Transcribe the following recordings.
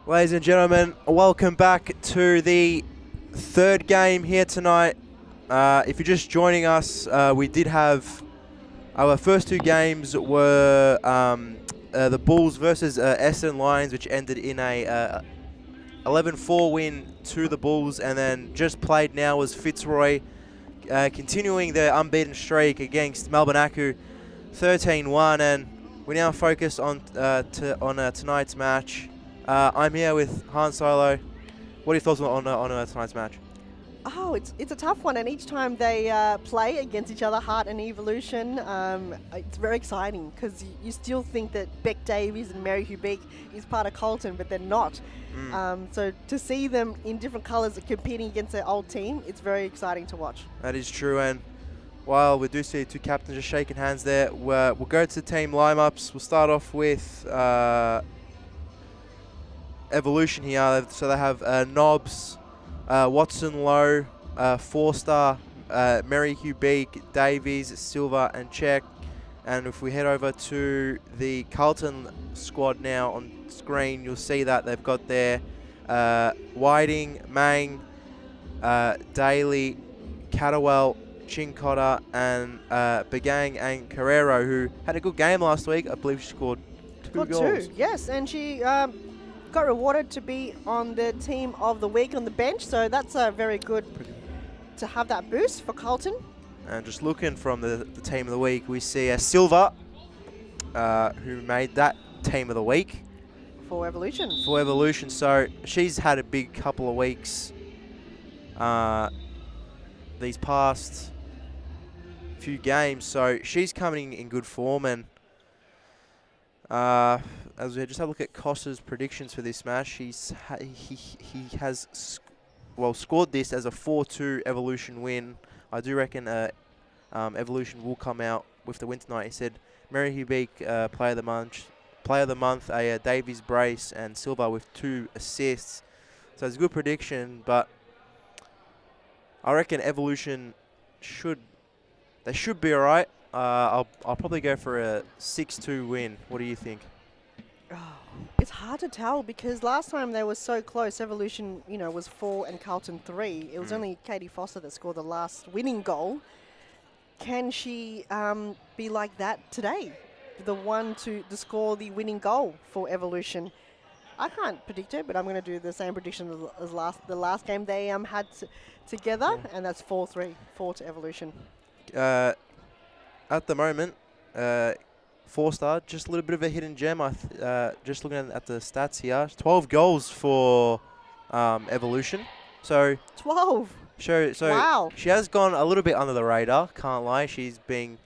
Ladies and gentlemen, welcome back to the third game here tonight. If you're just joining us, we did have our first two games were the Bulls versus Essendon Lions, which ended in a 11-4 win to the Bulls, and then just played now was Fitzroy continuing their unbeaten streak against Melbourne Aku, 13-1, and we now focus on tonight's match. I'm here with Han Solo. What are your thoughts on tonight's match? Oh, it's a tough one, and each time they play against each other, Heart and Evolution, it's very exciting because you still think that Beck Davies and Mary Hugh Beak is part of Carlton, but they're not. So to see them in different colours competing against their old team, it's very exciting to watch. That is true, and while we do see two captains just shaking hands there, we'll go to the team lineups. We'll start off with Evolution here. So they have Nobbs, Watson Lowe, Forster, Mary Hugh Beak, Davies, Silva and Check. And if we head over to the Carlton squad now on screen, you'll see that they've got their Whiting, Mang, Daly, Catterwell, Chincotta and Begang and Carrero, who had a good game last week. I believe she scored two goals. Yes, and she got rewarded to be on the team of the week on the bench, so that's very good to have that boost for Carlton. And just looking from the team of the week, we see Silva, who made that team of the week. For Evolution. For Evolution, so she's had a big couple of weeks these past few games, so she's coming in good form. And as we just have a look at Costa's predictions for this match, he has scored this as a 4-2 Evolution win. I do reckon Evolution will come out with the win tonight. He said Mary Hugh Beak, player of the month, a Davies brace, and Silva with 2 assists. So it's a good prediction, but I reckon Evolution should be all right. I'll probably go for a 6-2 win. What do you think? Oh, it's hard to tell because last time they were so close. Evolution, was 4 and Carlton 3. It was only Katie Foster that scored the last winning goal. Can she be like that today? The one to score the winning goal for Evolution. I can't predict it, but I'm going to do the same prediction as the last game they had together, and that's 4-3, 4 to Evolution. At the moment, 4-star, just a little bit of a hidden gem. Just looking at the stats here, 12 goals for Evolution. So 12. So wow. She has gone a little bit under the radar. Can't lie. She's being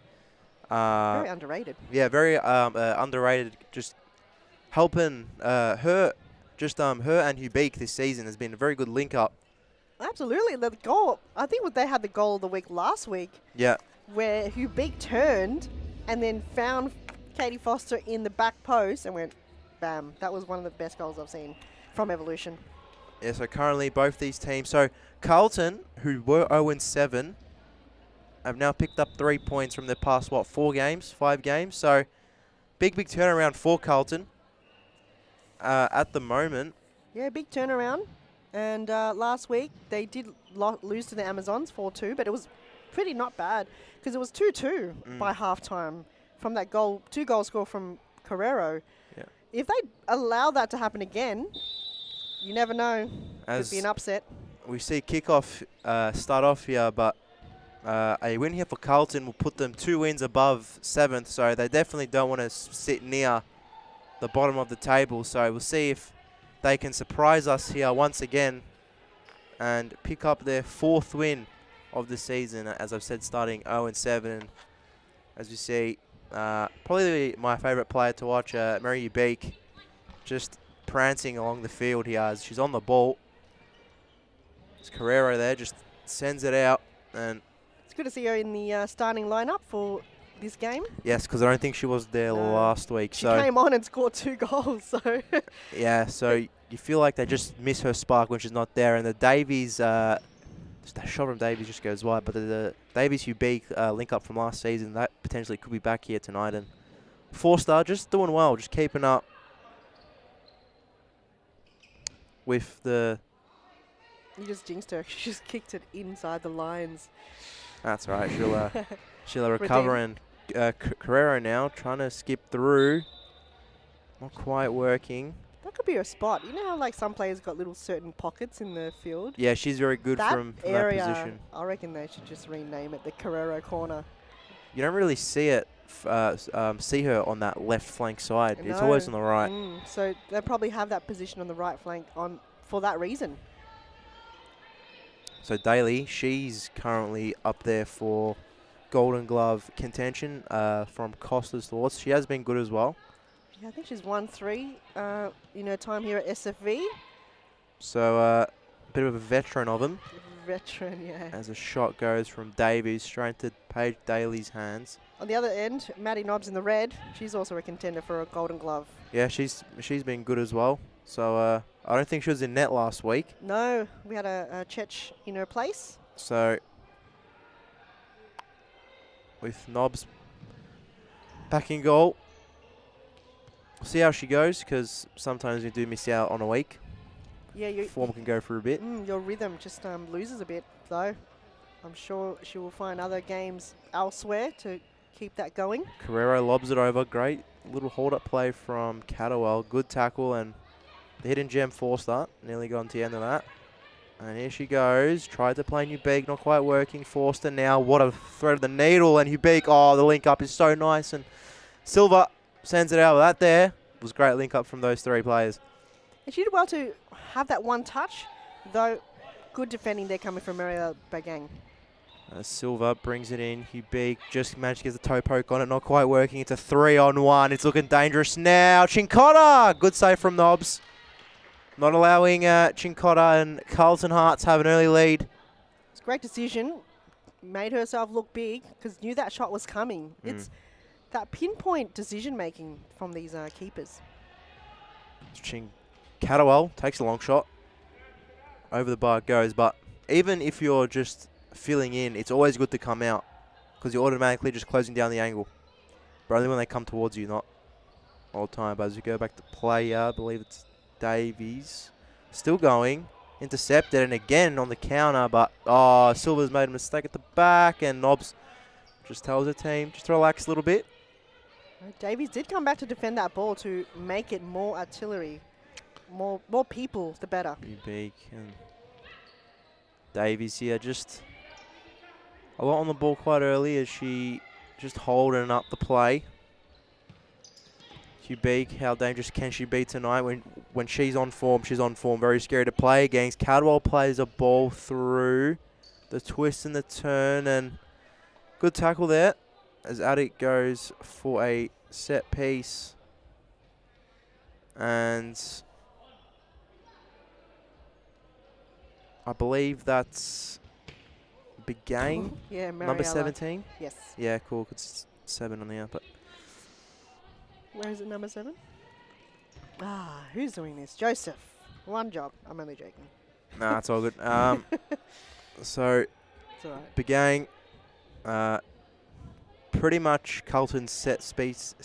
very underrated. Yeah, very underrated. Just helping her. Her and Hugh Beak this season has been a very good link up. Absolutely, the goal. I think they had the goal of the week last week. Yeah. Where Hugh Beak turned and then found Katie Foster in the back post and went, bam. That was one of the best goals I've seen from Evolution. Yeah, so currently both these teams. So Carlton, who were 0-7, have now picked up 3 points from their past, 5 games. So big turnaround for Carlton at the moment. Yeah, big turnaround. And last week they did lose to the Amazons 4-2, but it was pretty not bad because it was 2-2 by halftime from that goal, 2 goal score from Carrero. Yeah. If they allow that to happen again, you never know. Could be an upset. We see kickoff start off here, but a win here for Carlton will put them 2 wins above 7th, so they definitely don't want to sit near the bottom of the table. So we'll see if they can surprise us here once again and pick up their 4th win of the season, as I've said, starting 0-7. As you see, probably my favourite player to watch, Mary Hugh Beak, just prancing along the field here as she's on the ball. It's Carrero there, just sends it out. And it's good to see her in the starting lineup for this game. Yes, because I don't think she was there last week. She came on and scored 2 goals. So yeah, so you feel like they just miss her spark when she's not there. And the Davies, that shot from Davies just goes wide. But the Davies Hugh Beak link up from last season, that potentially could be back here tonight. And 4-star just doing well, just keeping up. with the... You just jinxed her. She just kicked it inside the lines. That's all right. She'll recover. And Carrero now trying to skip through. Not quite working. That could be her spot. You know how like some players got little certain pockets in the field? Yeah, she's very good from that position. I reckon they should just rename it the Carrero corner. You don't really see it, see her on that left flank side. No. It's always on the right. So they probably have that position on the right flank on for that reason. So Daly, she's currently up there for Golden Glove contention from Costa's thoughts. She has been good as well. Yeah, I think she's won 3 in her time here at SFV. So a bit of a veteran of them. Veteran, yeah. As a shot goes from Davies straight to Paige Daly's hands. On the other end, Maddie Nobbs in the red. She's also a contender for a Golden Glove. Yeah, she's been good as well. So I don't think she was in net last week. No, we had a Chech in her place. So with Nobbs back in goal. We'll see how she goes, because sometimes we do miss out on a week. Yeah, form can go for a bit. Your rhythm just loses a bit, though. I'm sure she will find other games elsewhere to keep that going. Carrero lobs it over. Great little hold-up play from Catterwell. Good tackle, and the hidden gem Forster. Nearly gone to the end of that. And here she goes. Tried to play Ubeek, not quite working. Forster now. What a thread of the needle. And Ubeek, oh, the link-up is so nice. And Silva sends it out with that there. It was a great link-up from those 3 players. And she did well to have that one touch, though good defending there coming from Maria Bagang. Silva brings it in. Ubeek just managed to get the toe poke on it. Not quite working. It's a 3-on-1. It's looking dangerous now. Chincotta! Good save from Nobbs. Not allowing Chincotta and Carlton Hearts have an early lead. It's a great decision. Made herself look big because knew that shot was coming. It's that pinpoint decision-making from these keepers. Catterwell takes a long shot. Over the bar it goes. But even if you're just filling in, it's always good to come out, because you're automatically just closing down the angle. But only when they come towards you, not all the time. But as we go back to play, I believe it's Davies. Still going. Intercepted, and again on the counter. But, Silva's made a mistake at the back, and Nobbs just tells her team, just relax a little bit. Davies did come back to defend that ball to make it more artillery. More people, the better. Ubeek and Davies here, just a lot on the ball quite early as she just holding up the play. Ubeek, how dangerous can she be tonight? When she's on form, she's on form. Very scary to play against. Cadwell plays a ball through the twist and the turn, and good tackle there as Attic goes for a set piece. And I believe that's big game. Yeah, number 17. Yes. Yeah, cool. It's 7 on the app. But where is it, number 7? Who's doing this? Joseph. One job. I'm only joking. Nah, it's all good. So, it's all right. big gang. Pretty much Carlton's set piece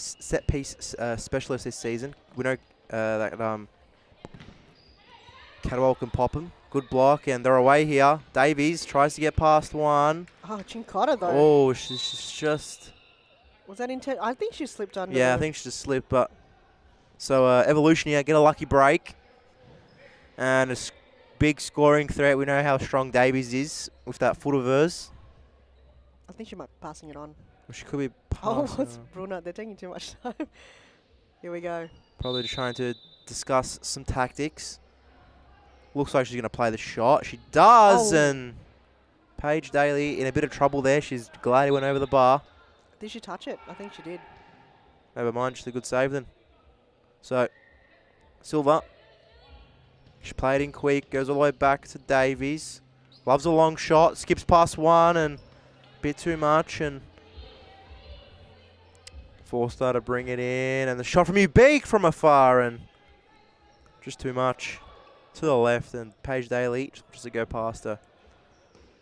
specialist this season. We know that Cadwell can pop him. Good block, and they're away here. Davies tries to get past one. Oh, Chincotta, though. Oh, she's just... Was that intent? I think she slipped under. Yeah, I think she just slipped. But so Evolution here, get a lucky break. And a big scoring threat. We know how strong Davies is with that foot of hers. I think she might be passing it on. Well, she could be passing. Oh, it's Bruna. They're taking too much time. Here we go. Probably just trying to discuss some tactics. Looks like she's going to play the shot. She does, and Paige Daly in a bit of trouble there. She's glad he went over the bar. Did she touch it? I think she did. Never mind, just a good save then. So, Silva. She played in quick, goes all the way back to Davies. Loves a long shot, skips past one, and a bit too much, and Forster to bring it in, and the shot from Ubeek from afar, and just too much. To the left, and Paige Daly just to go past her.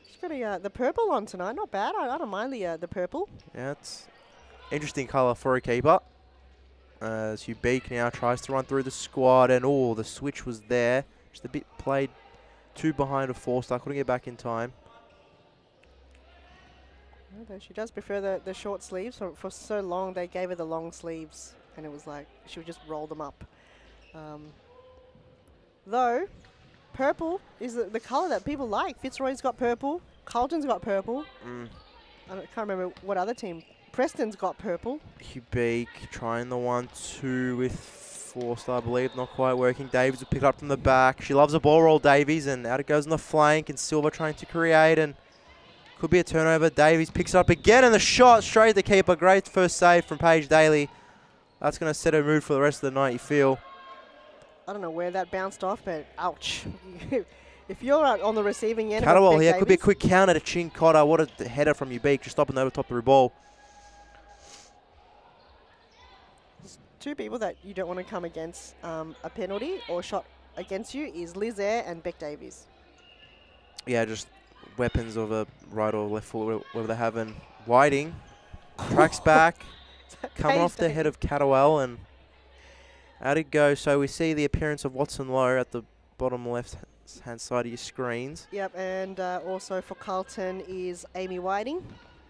She's got the purple on tonight. Not bad. I don't mind the purple. Yeah, it's interesting colour for a keeper. As Ubeek now tries to run through the squad, and the switch was there. Just a bit played too behind a 4-star. Couldn't get back in time. Although she does prefer the short sleeves. For so long, they gave her the long sleeves, and it was like she would just roll them up. Though, purple is the colour that people like. Fitzroy's got purple. Carlton's got purple. I can't remember what other team. Preston's got purple. Hubik trying the 1-2 with 4-star, I believe. Not quite working. Davies will pick it up from the back. She loves a ball roll, Davies, and out it goes on the flank. And Silva trying to create, and could be a turnover. Davies picks it up again, and the shot straight at the keeper. Great first save from Paige Daly. That's going to set her mood for the rest of the night, you feel. I don't know where that bounced off, but ouch. If you're out on the receiving end, Catterwell here, could be a quick counter to Chin Cotter. What a header from Ubik, just stopping over top of the ball. Two people that you don't want to come against a penalty or shot against you is Liz Eyre and Beck Davies. Yeah, just weapons of a right or left foot, whatever they have. And Whiting tracks back, coming off the head of Catterwell, and out it goes. So we see the appearance of Watson Lowe at the bottom left-hand side of your screens. Yep, and also for Carlton is Amy Whiting,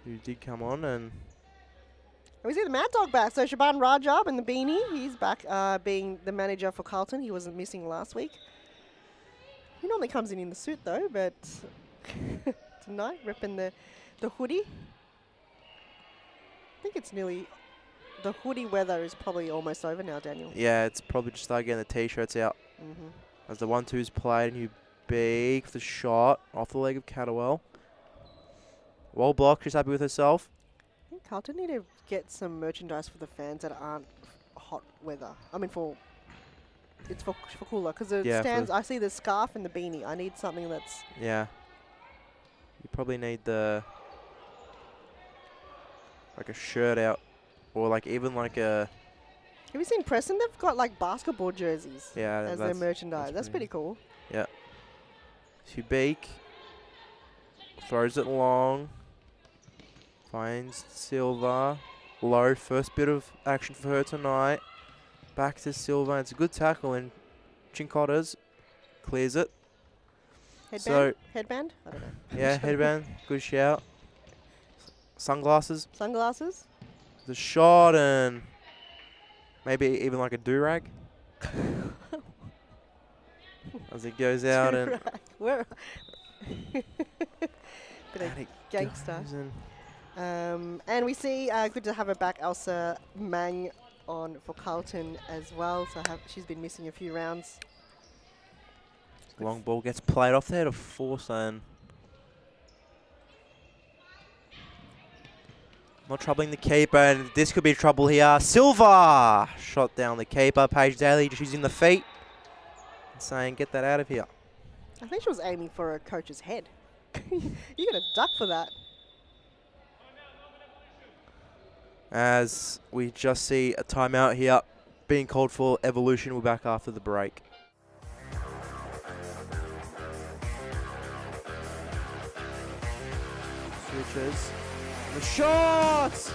who did come on. And we see the Mad Dog back. So Shaban Rajab and the Beanie, he's back being the manager for Carlton. He wasn't missing last week. He normally comes in the suit though, but tonight repping the hoodie. I think it's nearly, the hoodie weather is probably almost over now, Daniel. Yeah, it's probably just starting getting the T-shirts out. As the 1-2's played, and Ubik for the shot off the leg of Catterwell. Well blocked, she's happy with herself. I think Carlton need to get some merchandise for the fans that aren't hot weather. I mean, it's for cooler, because the stands, I see the scarf and the beanie. I need something that's... Yeah. You probably need like a shirt out, or like even like a... Have you seen Preston? They've got like basketball jerseys as their merchandise. That's pretty cool. Yeah. Ubik throws it long. Finds Silva. Low, first bit of action for her tonight. Back to Silva. It's a good tackle, and Chincotters clears it. Headband? Headband? I don't know. Yeah, headband. Good shout. Sunglasses. Sunglasses. The shot, and maybe even like a do-rag. As it goes out. And where? Bit of gangster. And we see, good to have her back, Elsa Mang on for Carlton as well. So she's been missing a few rounds. Long ball gets played off there to force, and not troubling the keeper, and this could be trouble here. Silva shot down the keeper. Paige Daly just using the feet and saying, get that out of here. I think she was aiming for a coach's head. You're going to duck for that. As we just see a timeout here being called for. Evolution. We're back after the break. Switches. The shots!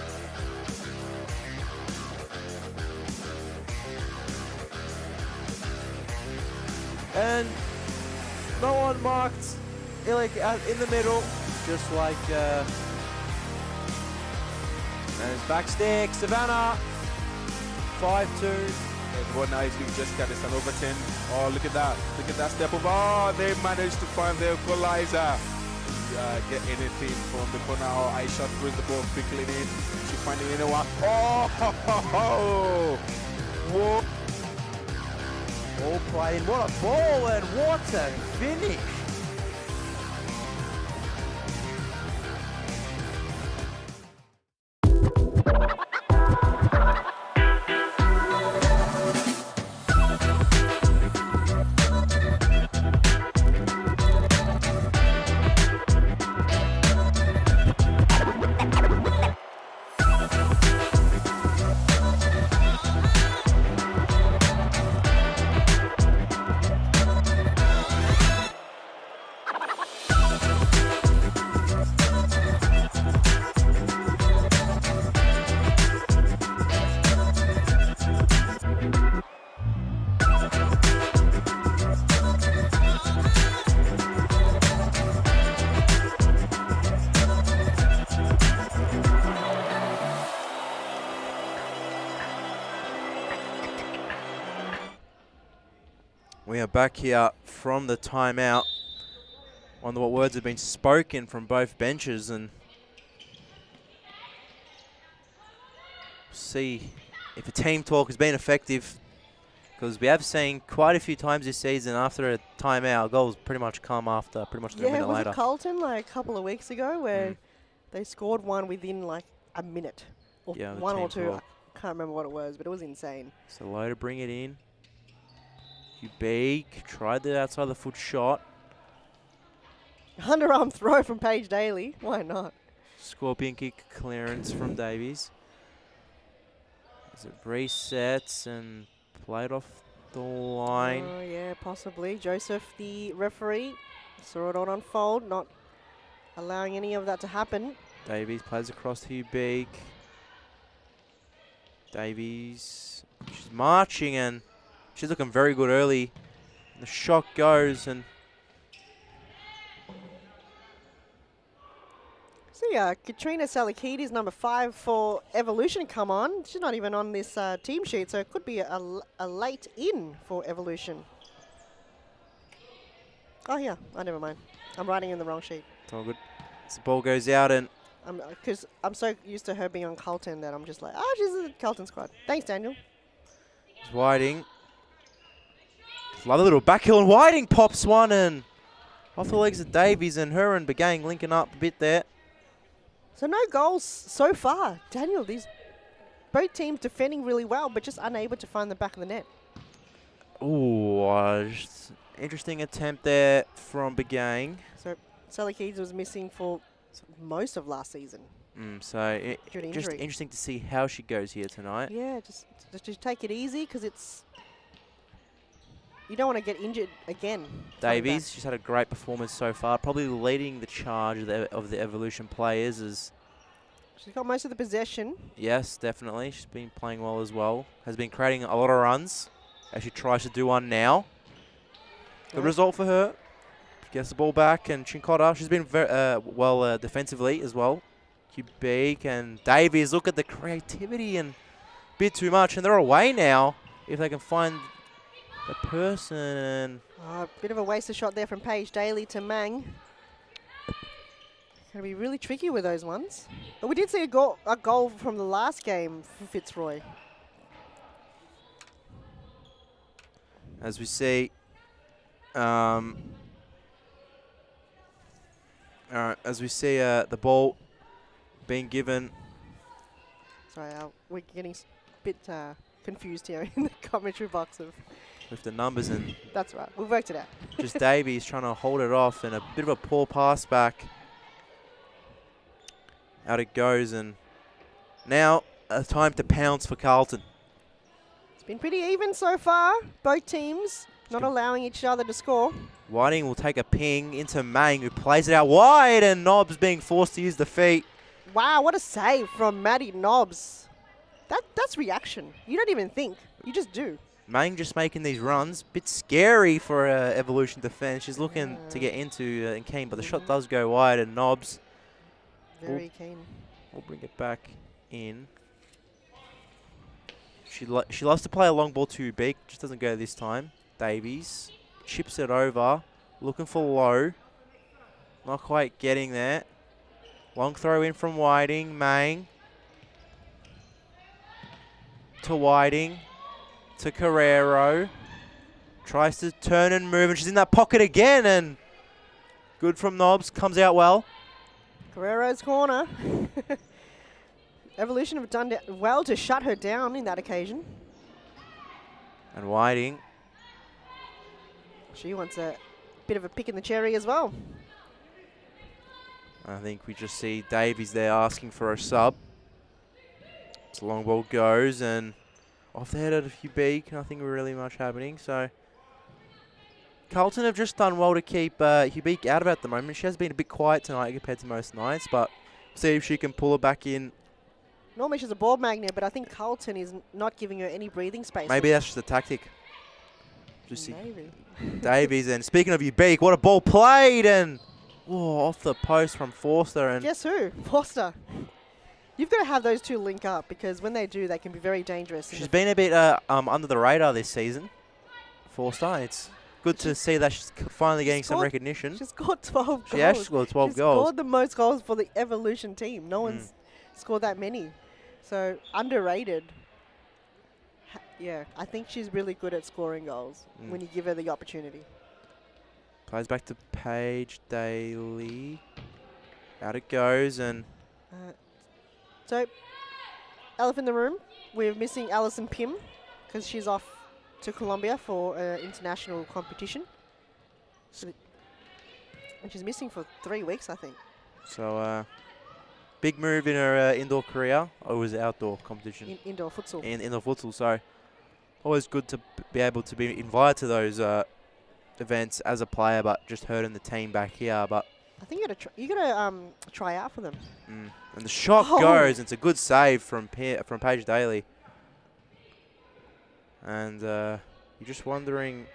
And no one marked Illich out in the middle, just like and it's back stick, Savannah, 5-2. What nice, we just got this an over 10. Oh, look at that step over. Oh, they managed to find the equalizer. Get anything from the corner. Oh, I shot through the ball quickly in. She finding anyone. Oh, whoa. All played. What a ball and what a finish. We are back here from the timeout. Wonder what words have been spoken from both benches, and see if a team talk has been effective, because we have seen quite a few times this season after a timeout, goals pretty much come after pretty much a minute was later. it Carlton like a couple of weeks ago where they scored one within like a minute? Or Yeah, the one or team two. talk. I can't remember what it was, but it was insane. So low to bring it in. Ubik tried the outside of the foot shot. Underarm throw from Paige Daly. Why not? Scorpion kick clearance from Davies. As it resets and played off the line. Oh, yeah, possibly. Joseph, the referee, saw it all unfold, not allowing any of that to happen. Davies plays across to Ubik. Davies, she's marching and she's looking very good early. The shot goes and See, Katrina Salakidis, number 5 for Evolution, come on. She's not even on this team sheet, so it could be a late in for Evolution. Oh, yeah. Oh, never mind. I'm writing in the wrong sheet. it's all good. As the ball goes out and Because I'm so used to her being on Carlton that I'm just like, oh, she's in the Carlton squad. Thanks, Daniel. it's Whiting. Love a little back heel, and Whiting pops one and off the legs of Davies, and her and Begang linking up a bit there. So no goals so far. Daniel, both teams defending really well, but just unable to find the back of the net. Ooh, just interesting attempt there from Begang. So Salakidis was missing for most of last season. So Due to just injury. interesting to see how she goes here tonight. Yeah, just take it easy because you don't want to get injured again. Davies, she's had a great performance so far, probably leading the charge of the Evolution players. She's got most of the possession. Yes, definitely. She's been playing well as well. Has been creating a lot of runs as she tries to do one now. Good result for her. Gets the ball back, and Chincotta, she's been very well defensively as well. Kubik and Davies, look at the creativity and a bit too much, and they're away now if they can find the person. A bit of a wasted shot there from Paige Daly to Mang. Going to be really tricky with those ones. But we did see a goal from the last game for Fitzroy. As we see, the ball being given. Sorry, we're getting a bit confused here in the commentary box With the numbers, and That's right, we've worked it out. just Davies trying to hold it off, and a bit of a poor pass back. Out it goes, and now a time to pounce for Carlton. It's been pretty even so far. Both teams not allowing each other to score. Whiting will take a ping into Mang, who plays it out wide, and Nobbs being forced to use the feet. Wow, what a save from Maddie Nobbs. That's reaction. You don't even think. You just do. Mang just making these runs. Bit scary for Evolution defense. She's looking to get into and keen, but the shot does go wide, and Nobbs Very keen. will bring it back in. She loves to play a long ball to Beak, just doesn't go this time. Davies chips it over, looking for low. Not quite getting there. Long throw in from Whiting. Mang to Whiting to Carrero. Tries to turn and move, and she's in that pocket again, and good from Nobbs. Comes out well. Carrero's corner. Evolution have done well to shut her down in that occasion. And Whiting. She wants a bit of a pick in the cherry as well. I think we just see Davies there asking for a sub. It's a long ball goes, and off the head of Ubik, nothing really much happening. So Carlton have just done well to keep Ubik out of it at the moment. She has been a bit quiet tonight compared to most nights, but see if she can pull her back in. Normally she's a ball magnet, but I think Carlton is not giving her any breathing space. Maybe that's just a tactic. Just see Maybe. Davies, and speaking of Ubik, what a ball played, and off the post from Forster. And Guess who? Foster. You've got to have those two link up, because when they do, they can be very dangerous. she's been a bit under the radar this season. Forster, it's good to see that she's finally getting some scored- recognition. She scored 12 goals. She has scored 12 She's goals. scored the most goals for the Evolution team. No one's scored that many. So, underrated. Yeah, I think she's really good at scoring goals when you give her the opportunity. Plays back to Paige Daly. Out it goes, and So, elephant in the room, we're missing Alison Pym because she's off to Colombia for international competition. And she's missing for 3 weeks, I think. so big move in her indoor career. Or was it outdoor competition? Indoor futsal. Indoor futsal, sorry. Always good to be able to be invited to those events as a player, but just hurting the team back here. But I think you gotta try out for them. and the shot goes. And it's a good save from Paige Daly. And you're just wondering,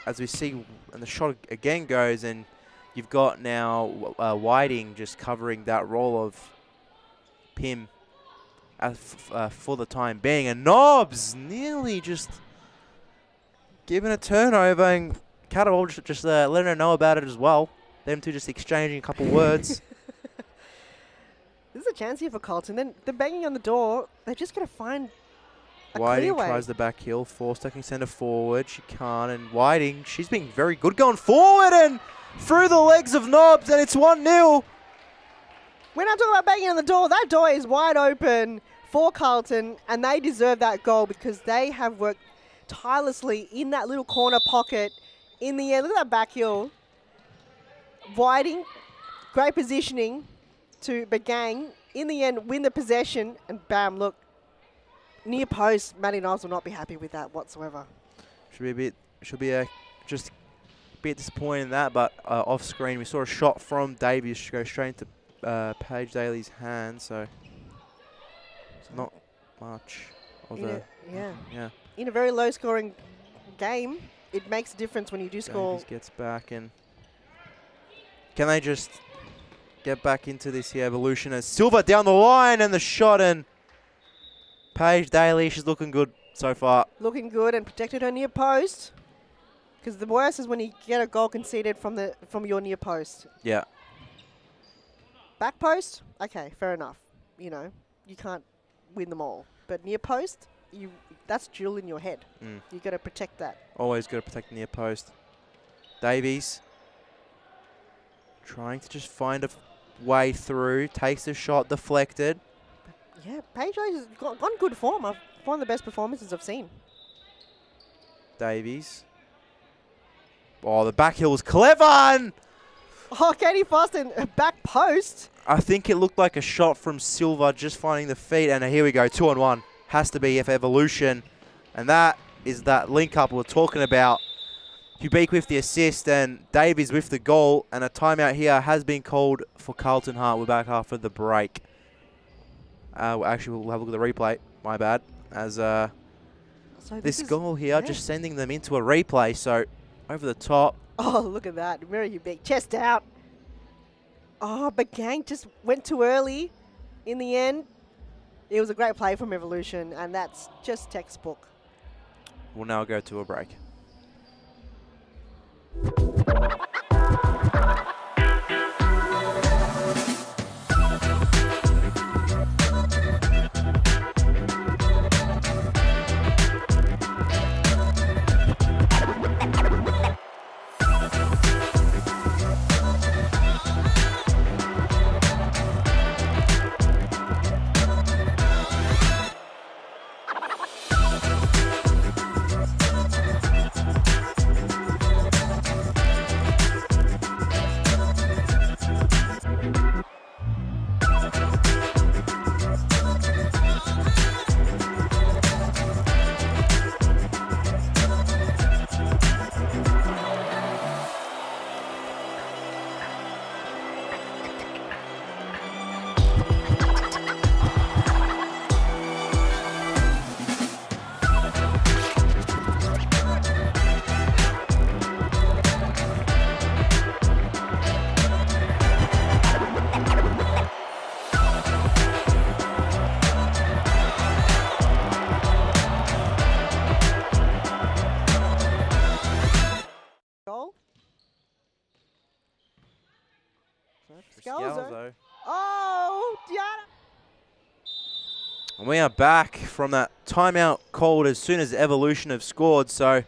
as we see, and the shot again goes, and you've got now Whiting just covering that role of Pym for the time being. And Knobs nearly just giving a turnover, and Catterall just letting her know about it as well. Them two just exchanging a couple words. There's a chance here for Carlton. Then they're banging on the door. They're just going to find a Whiting clear way. tries the back heel, taking centre forward. She can't, and Whiting, she's been very good going forward and through the legs of Knobs, and it's 1-0. We're not talking about banging on the door. That door is wide open for Carlton, and they deserve that goal because they have worked tirelessly in that little corner pocket. In the end, look at that back heel. Whiting, great positioning to Bagang. In the end, win the possession, and bam, look. Near post, Maddie Knobs will not be happy with that whatsoever. Should be just a bit disappointed in that, but off screen we saw a shot from Davies go straight into Paige Daly's hand, so it's not much of Yeah. In a very low-scoring game, it makes a difference when you do score. Davies gets back, and can they just get back into this here evolution as Silva down the line, and the shot, and Paige Daly, she's looking good so far. Looking good and protected her near post. Because the worst is when you get a goal conceded from your near post. Yeah. Back post, okay, fair enough. You know, you can't win them all. But near post, that's dual in your head. You got to protect that. Always got to protect the near post. Davies trying to just find a way through, takes the shot, deflected. Yeah, Paige has gone good form. One of the best performances I've seen. Davies. Oh, the back heel was clever. And Oh, Katie Foster, back post. I think it looked like a shot from Silva just finding the feet. And here we go, 2-on-1. Has to be for Evolution. And that is that link up we're talking about. Kubik with the assist and Davies with the goal. And a timeout here has been called for Carlton Hart. We're back after the break. Actually, we'll have a look at the replay. My bad. As So this goal here, just sending them into a replay. So over the top. Oh, look at that. Very big. Chest out. Oh, but Gang just went too early in the end. It was a great play from Evolution, and that's just textbook. We'll now go to a break. And we are back from that timeout called as soon as Evolution have scored. So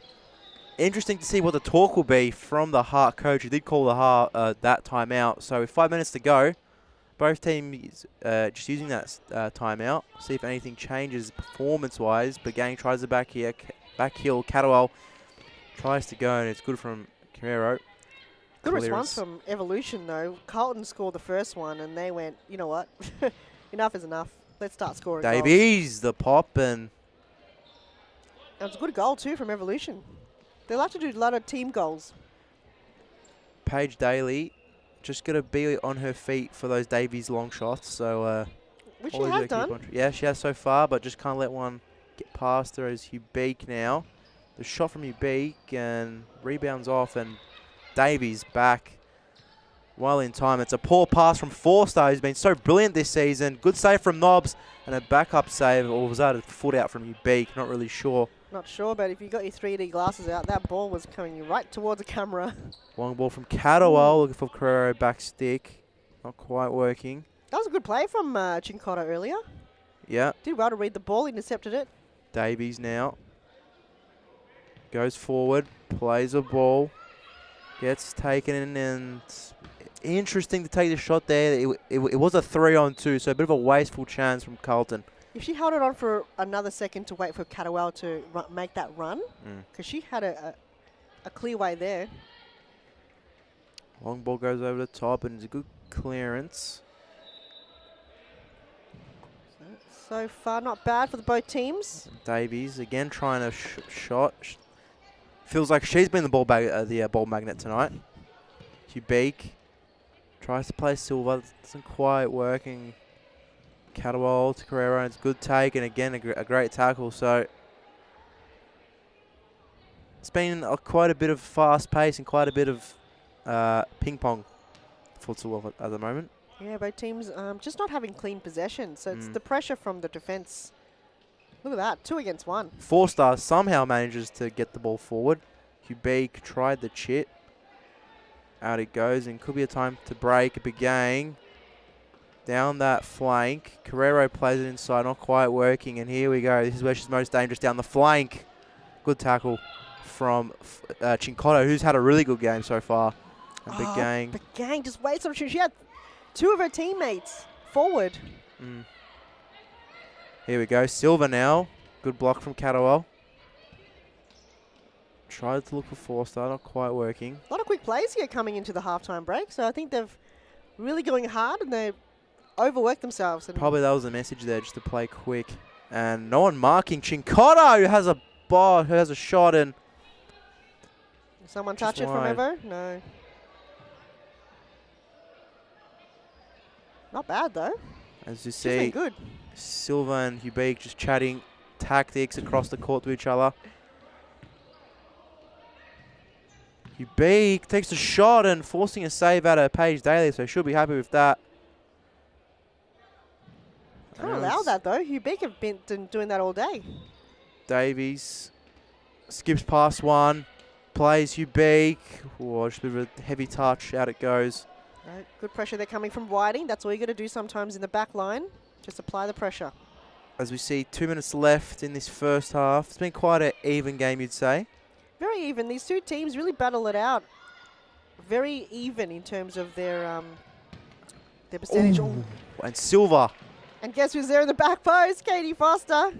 interesting to see what the talk will be from the Heart coach, who did call the that timeout. So with 5 minutes to go, both teams just using that timeout. See if anything changes performance-wise. Bagang tries the back heel. Catterwell tries to go, and it's good from Carrero. Good response from Evolution, though. Carlton scored the first one, and they went, you know what? Enough is enough. Let's start scoring Davies, the pop, and it was a good goal, too, from Evolution. They like to do a lot of team goals. Paige Daly just going to be on her feet for those Davies long shots. So, which she has done. Yeah, she has so far, but just can't let one get past her as Hubeek now. The shot from Hubeek and rebounds off, and Davies back well in time. It's a poor pass from Forster, who's been so brilliant this season. Good save from Nobbs and a backup save. Or was that a foot out from Hubeek? Not really sure. Not sure, but if you got your 3D glasses out, that ball was coming right towards the camera. Long ball from Catterwell, looking for Carrero back stick. Not quite working. That was a good play from Chincotta earlier. Yeah. Did well to read the ball, intercepted it. Davies now. Goes forward, plays a ball. Gets taken in, and interesting to take the shot there. It was a 3-on-2, so a bit of a wasteful chance from Carlton. If she held it on for another second to wait for Catterwell to make that run, because she had a clear way there. Long ball goes over the top, and it's a good clearance. So far, not bad for both teams. Davies again trying a shot. Feels like she's been the ball magnet tonight. Hubeek tries to play Silva. Doesn't quite working. Catterwell to Carrero. It's a good take, and again a great tackle. So it's been quite a bit of fast pace and quite a bit of ping pong futsal at the moment. Yeah, both teams just not having clean possession. So it's the pressure from the defence. Look at that, 2 against 1. Forster somehow manages to get the ball forward. Hubeek tried the chip. Out it goes, and could be a time to break. Bagang down that flank. Carrero plays it inside, not quite working, and here we go. This is where she's most dangerous, down the flank. Good tackle from Chincotta, who's had a really good game so far. And Bagang. Bagang just waits on her. She had 2 of her teammates forward. Here we go. Silva now. Good block from Catterwell. Tried to look for Forster, not quite working. A lot of quick plays here coming into the halftime break. So I think they've really going hard, and they overworked themselves. And probably that was the message there, just to play quick. And no one marking Chincotta, who has a bar, who has a shot, and someone touch it from Evo? No. Not bad though. As you see, good. Silva and Hubeek just chatting tactics across the court to each other. Hubeek takes a shot and forcing a save out of Paige Daly, so she'll be happy with that. Can't allow that though. Hubeek have been doing that all day. Davies skips past one, plays Hubeek. Oh, just a bit of a heavy touch, out it goes. Right, good pressure there coming from Whiting. That's all you got to do sometimes in the back line. Just apply the pressure. As we see 2 minutes left in this first half. It's been quite an even game, you'd say. Very even. These two teams really battle it out. Very even in terms of their percentage. Ooh. And Silva. And guess who's there in the back post? Katie Foster.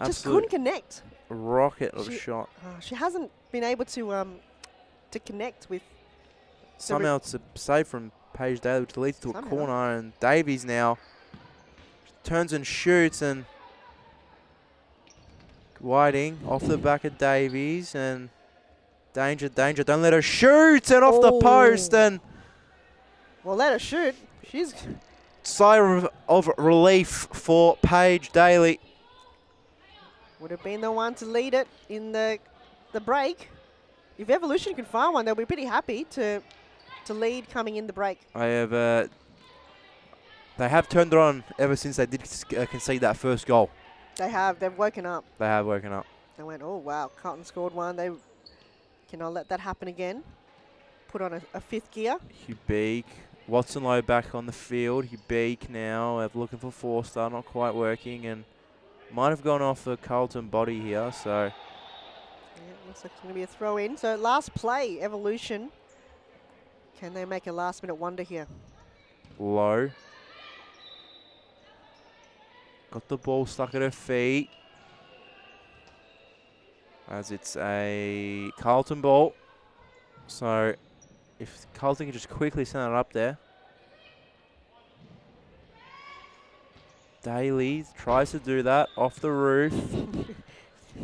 Just couldn't connect. Rocket of a shot. She hasn't been able to connect with. Somehow it's a save from Paige Daly, which leads to a corner, and Davies now turns and shoots, and Whiting off the back of Davies, and danger, don't let her shoot, and off the post, and well, let her shoot. She's sigh of relief for Paige Daly. Would have been the one to lead it in the break. If Evolution can find one, they'll be pretty happy to lead coming in the break. They have turned it on ever since they did concede that first goal. They have. They've woken up. They have woken up. They went, oh, wow, Carlton scored one. They cannot let that happen again. Put on a 5th gear. Hubeek Watson Lowe back on the field. Beak now looking for Forster, not quite working, and might have gone off the Carlton body here. So Yeah, looks like it's going to be a throw in. So last play, Evolution. Can they make a last minute wonder here? Low. Got the ball stuck at her feet. As it's a Carlton ball. So if Carlton can just quickly send it up there. Daly tries to do that off the roof.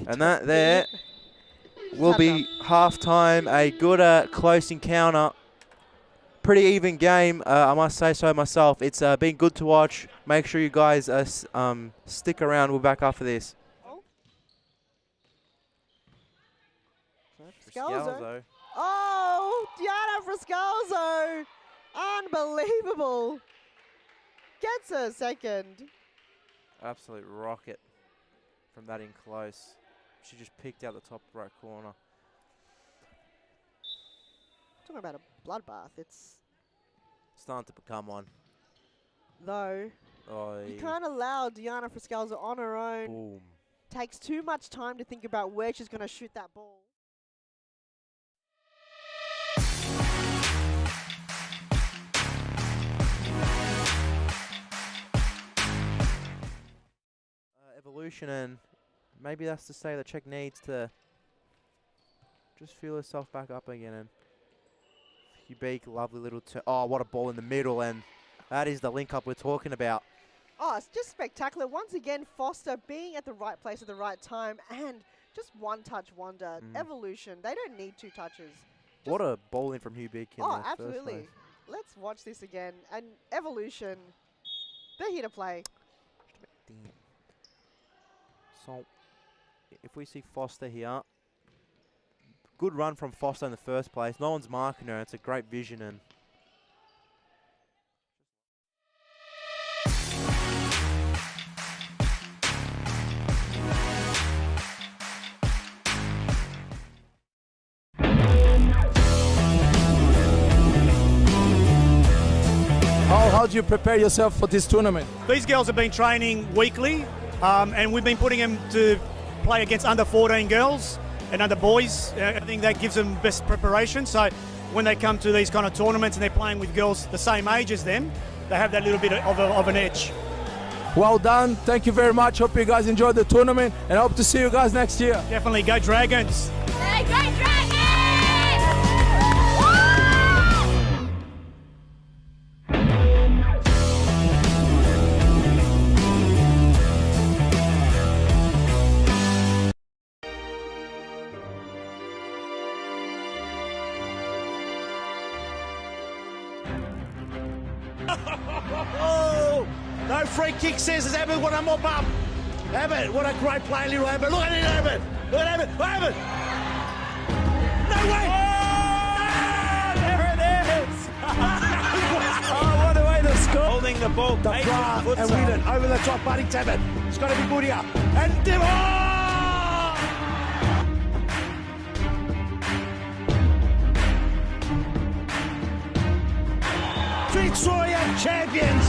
And that there will be half-time. A good close encounter. Pretty even game, I must say so myself. It's been good to watch. Make sure you guys stick around. We're back after this. Friscalzo. Oh, Diana Friscalzo. Unbelievable. Gets her second. Absolute rocket from that in close. She just picked out the top right corner. Talking about a bloodbath. It's starting to become one. Though, you can't allow Diana Friscalzo on her own. Boom. Takes too much time to think about where she's going to shoot that ball. Evolution, and maybe that's to say that Czech needs to just feel herself back up again. And Beak, lovely little turn. Oh, what a ball in the middle, and that is the link-up we're talking about. Oh, it's just spectacular. Once again, Foster being at the right place at the right time, and just one-touch wonder. Evolution, they don't need two touches. Just what a ball in from Beak in the absolutely. first place. Let's watch this again. And Evolution, they're here to play. Damn. So, if we see Foster here, good run from Foster in the first place. No one's marking her. It's a great vision. And how do you prepare yourself for this tournament? These girls have been training weekly, and we've been putting them to play against under 14 girls and under boys. I think that gives them best preparation. So when they come to these kind of tournaments and they're playing with girls the same age as them, they have that little bit of an edge. Well done. Thank you very much. Hope you guys enjoyed the tournament, and hope to see you guys next year. Definitely. Go Dragons. Hey, go Dragons! Oh, no free kick says it's Abbott. What a mop up. Abbott, what a great play, little Abbott. Look at it, Abbott. Look at Abbott. Abbott. No way. Oh, there it is. Oh, what a way to score. Holding the ball. The and Whedon over the top, Buddy Abbott. It's got to be good here. And Fitzroy champions.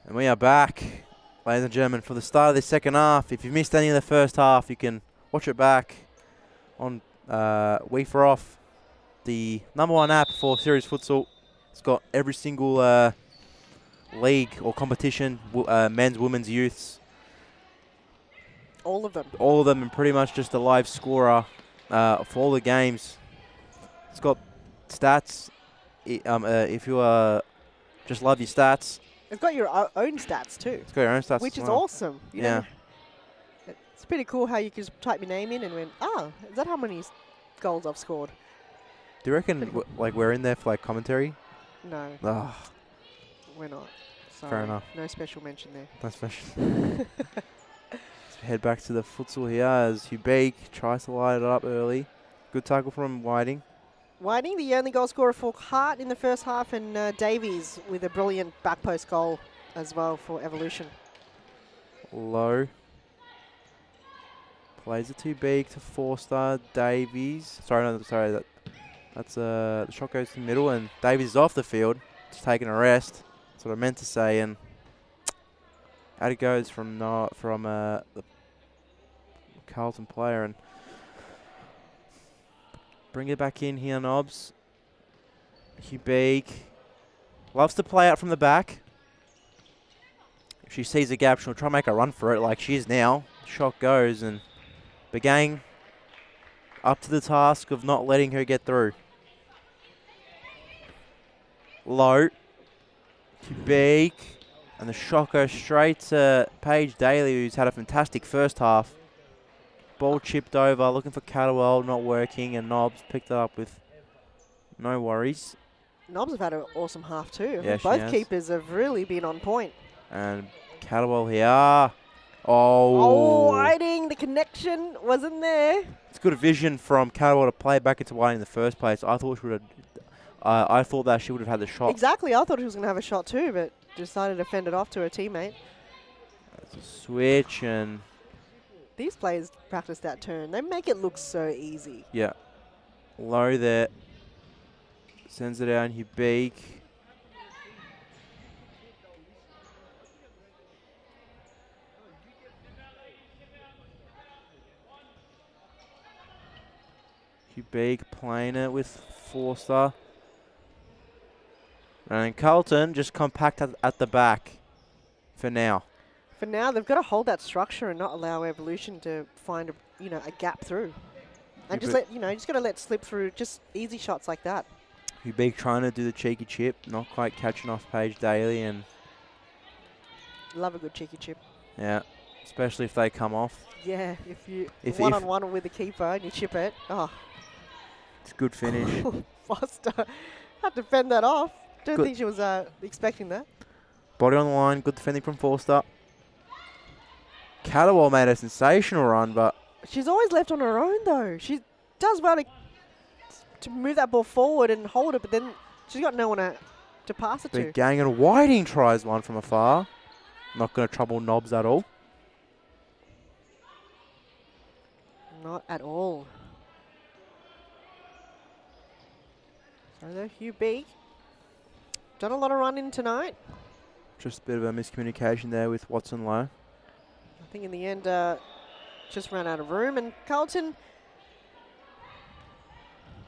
And we are back, ladies and gentlemen, for the start of the second half. If you've missed any of the first half, you can watch it back on We For Off, the #1 app for Series Futsal. It's got every single league or competition, men's, women's, youths. All of them. All of them, and pretty much just a live scorer for all the games. It's got stats. If you just love your stats. It's got your own stats too. It's got your own stats, which as is well. awesome. You know, it's pretty cool how you can just type your name in and went, is that how many goals I've scored? Do you reckon like we're in there for like commentary? No. Oh. We're not. Sorry. Fair enough. No special mention there. No special. Let's head back to the futsal here as Beak tries to light it up early. Good tackle from Whiting. Whiting, the only goal scorer for Hart in the first half, and Davies with a brilliant back post goal as well for Evolution. Low. Plays it too big to Forster. Davies. That's the shot goes to the middle, and Davies is off the field. Just taking a rest. That's what I meant to say. And out it goes from the Carlton player, and bring it back in here, Nobs. Hubig loves to play out from the back. If she sees a gap, she'll try and make a run for it like she is now. Shot goes, and Begang up to the task of not letting her get through. Low. Hubig. And the shot goes straight to Paige Daly, who's had a fantastic first half. Ball chipped over, looking for Catterwell, not working, and Nobbs picked it up with no worries. Nobbs have had an awesome half too. Yeah, she Both has. keepers have really been on point. And Catterwell here. Oh, Whiting, the connection wasn't there. It's good vision from Catterwell to play back into Whiting in the first place. I thought she would have. I thought that she would have had the shot. Exactly, I thought he was going to have a shot too, but decided to fend it off to her teammate. That's a switch, and These players practice that turn. They make it look so easy. yeah, low there. Sends it out, Hubig. Hubig playing it with Forster. And Carlton just compact at the back for now. For now, they've got to hold that structure and not allow Evolution to find a gap through. And just just got to let slip through just easy shots like that. Hubig trying to do the cheeky chip, not quite catching off Paige Daly, and Love a good cheeky chip. yeah, especially if they come off. Yeah, if you If- one-on-one with the keeper and you chip it, oh, It's a good finish. Foster had to fend that off. Don't Good. think she was expecting that. Body on the line, good defending from Forster. Catterwell made a sensational run, but She's always left on her own though. She does well to move that ball forward and hold it, but then she's got no one to pass it to. Big Gang and Whiting tries one from afar. Not going to trouble Nobbs at all. Not at all. So there, Hubig. Done a lot of running tonight. Just a bit of a miscommunication there with Watson Low. I think in the end, just ran out of room. And Carlton,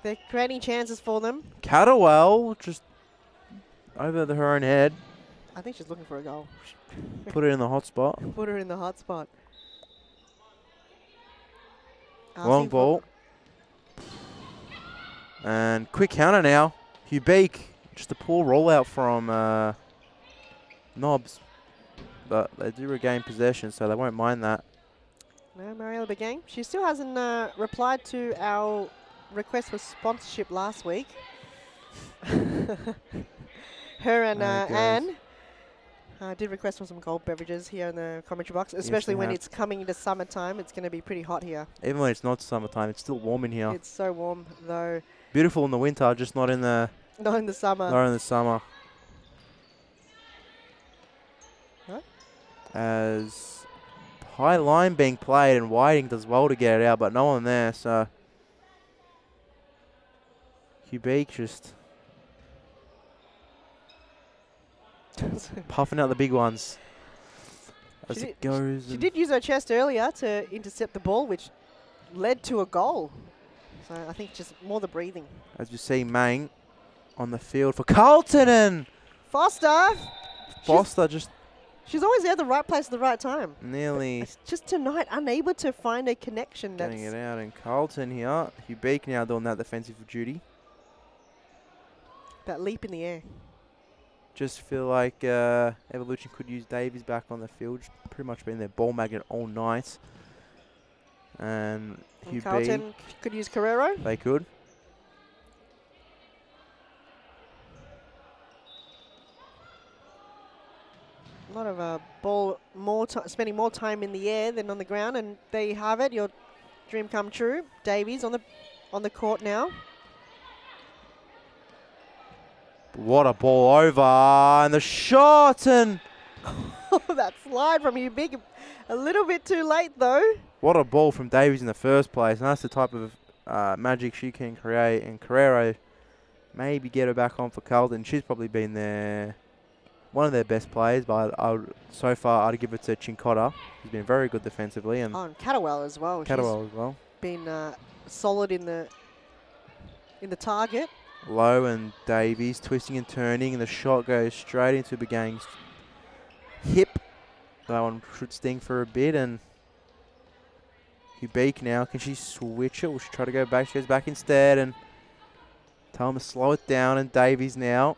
they're creating chances for them. Catterwell just over her own head. I think she's looking for a goal. Put it in the hot spot. Put her in the hot spot. Long ball. And quick counter now. Hubig. Just a poor rollout from Nobbs. But they do regain possession, so they won't mind that. No, Mariella Begang. She still hasn't replied to our request for sponsorship last week. Her and Anne did request for some cold beverages here in the commentary box, especially they when have. it's coming into summertime. It's going to be pretty hot here. Even when it's not summertime, it's still warm in here. It's so warm, though. Beautiful in the winter, just not in the Not in the summer. not in the summer. Huh? As high line being played, and Whiting does well to get it out, but no one there, so Hubig just puffing out the big ones as She it goes. She and did use her chest earlier to intercept the ball, which led to a goal. So I think just more the breathing. As you see, Mang on the field for Carlton, and Foster! Foster just She's always there at the right place at the right time. nearly It's just tonight, unable to find a connection. getting That's it out. And Carlton here, Hubig now doing that defensive duty. that leap in the air. Just feel like Evolution could use Davies back on the field. She's pretty much been their ball magnet all night. And And Hubig, Carlton could use Carrero. they could. A lot of ball, spending more time in the air than on the ground, and there you have it. Your dream come true. Davies on the court now. What a ball over, and the shot, and That slide from you, big, a little bit too late though. what a ball from Davies in the first place. And that's the type of magic she can create. And Carrero, maybe get her back on for Carlton. She's probably been one of their best players, but so far I'd give it to Chincotta. She's been very good defensively, and And Catterwell as well. Catterwell as well. She's been solid in the target. Low and Davies twisting and turning, and the shot goes straight into Begang's hip. That one should sting for a bit, and Hubik now, can she switch it? Will she try to go back? She goes back instead, and tell him to slow it down, and Davies now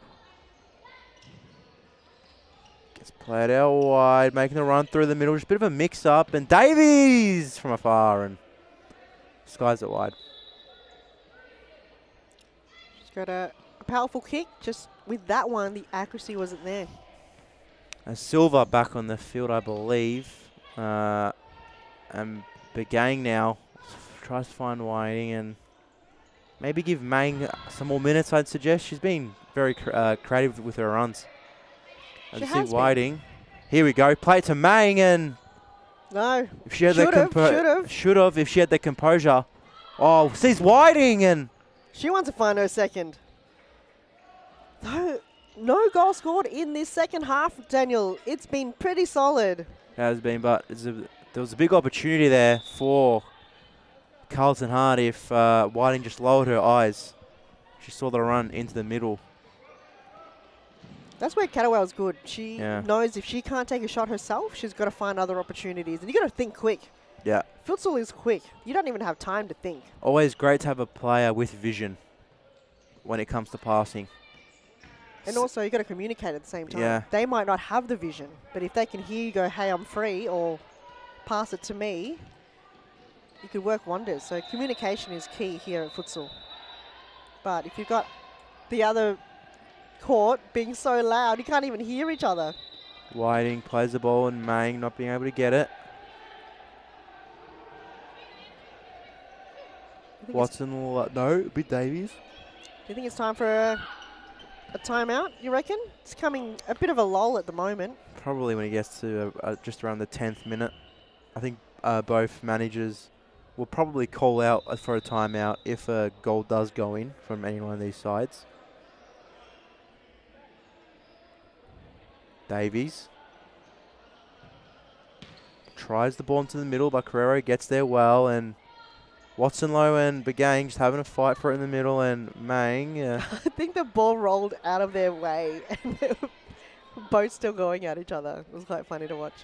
gets played out wide, making a run through the middle. Just a bit of a mix-up, and Davies from afar, and skies it wide. Got a powerful kick. Just with that one, the accuracy wasn't there. Silva back on the field, I believe. And Begang now tries to find Whiting and maybe give Mang some more minutes, I'd suggest. She's been very creative with her runs. She As has you see Whiting. been. Here we go. Play it to Mang, and No. if she had Should have. if she had the composure. Oh, sees Whiting, and She wants to find her second. No goal scored in this second half, Daniel. It's been pretty solid. has been, but there was a big opportunity there for Carlton Hart if Whiting just lowered her eyes. She saw the run into the middle. That's where Catterwell's good. She Yeah. knows if she can't take a shot herself, she's got to find other opportunities. And you got to think quick. Yeah. Futsal is quick. You don't even have time to think. Always great to have a player with vision when it comes to passing. And also, you got to communicate at the same time. Yeah. They might not have the vision, but if they can hear you go, hey, I'm free, or pass it to me, you could work wonders. So communication is key here at Futsal. But if you've got the other court being so loud, you can't even hear each other. Whiting plays the ball, and Mang not being able to get it. Watson will no, a bit Davies. Do you think it's time for a timeout, you reckon? It's coming a bit of a lull at the moment. Probably when he gets to just around the 10th minute. I think both managers will probably call out for a timeout if a goal does go in from any one of these sides. Davies tries the ball into the middle, but Carrero gets there well, and Watson Low and Begang just having a fight for it in the middle, and Mang. I think the ball rolled out of their way and they were both still going at each other. It was quite funny to watch.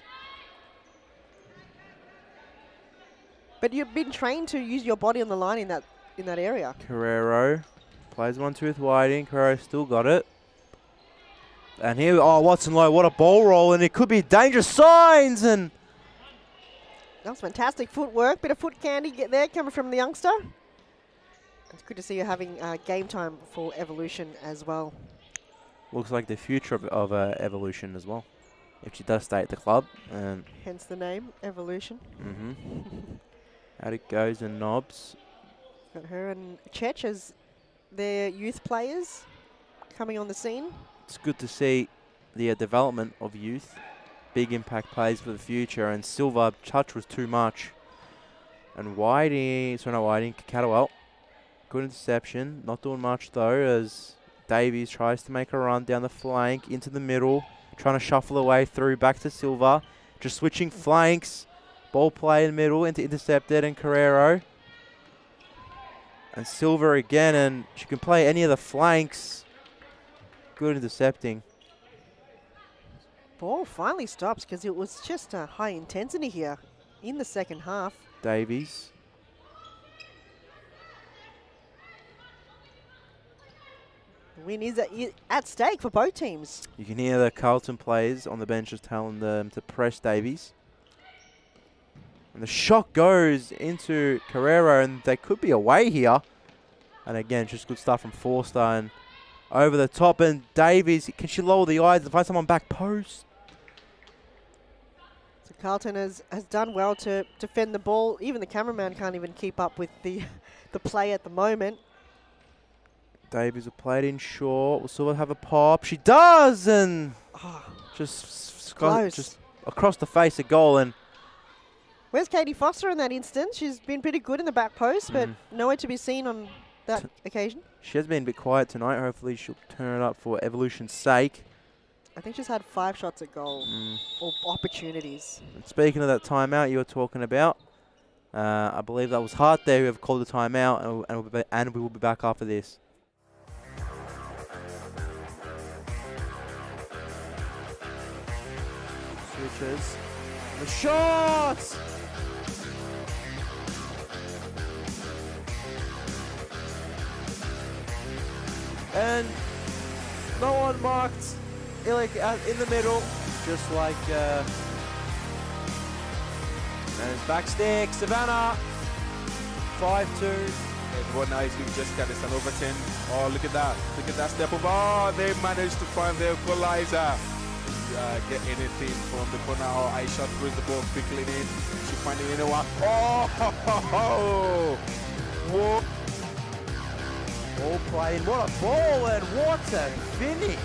But you've been trained to use your body on the line in that area. Carrero plays 1-2 with Whiting. Carrero still got it. And here, Watson Low, what a ball roll, and it could be dangerous signs, and That was fantastic footwork. Bit of foot candy there coming from the youngster. It's good to see you having game time for Evolution as well. looks like the future of Evolution as well, if she does stay at the club. And Hence the name, Evolution. out it goes, and Knobs. Got her and Chech as their youth players coming on the scene. It's good to see the development of youth. Big impact plays for the future, and Silva touch was too much. And Whiting, Catterwell, good interception. Not doing much though, as Davies tries to make a run down the flank into the middle, trying to shuffle away through back to Silva. Just switching flanks. Ball play in the middle into intercepted, and Carrero. And Silva again, and she can play any of the flanks. Good intercepting. Ball finally stops because it was just a high intensity here in the second half. Davies. The win is at stake for both teams. You can hear the Carlton players on the benches telling them to press Davies. And the shot goes into Carrero, and they could be away here. And again, just good stuff from Forster, and over the top, and Davies, can she lower the eyes and find someone back post? So Carlton has done well to defend the ball. Even the cameraman can't even keep up with the play at the moment. Davies will play it in short. Will Silva have a pop? She does, and just across the face a goal. And Where's Katie Foster in that instance? She's been pretty good in the back post, but nowhere to be seen on that occasion. She has been a bit quiet tonight. Hopefully she'll turn it up for Evolution's sake. I think she's had 5 shots at goal or opportunities. And speaking of that timeout you were talking about, I believe that was Hart there who have called the timeout, and we will be back after this. Switches. The shots! And no one marked Illich out in the middle, just like and it's back stick, Savannah, 5-2. Everyone knows we've just got this an Overton. Oh, look at that step of, oh, they managed to find their equalizer. Get anything from the corner. Oh, I shot through the ball quickly in. She finally, you know what? Oh, whoa. Ball played, what a ball and what a finish.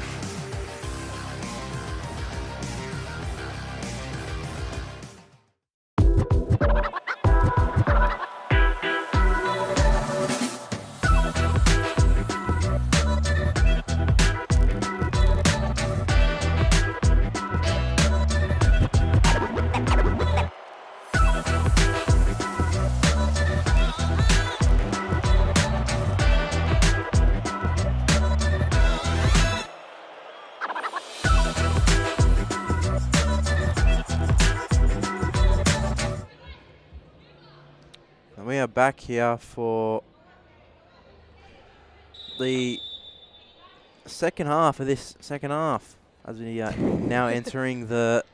We are back here for the second half of this second half, as we are now entering the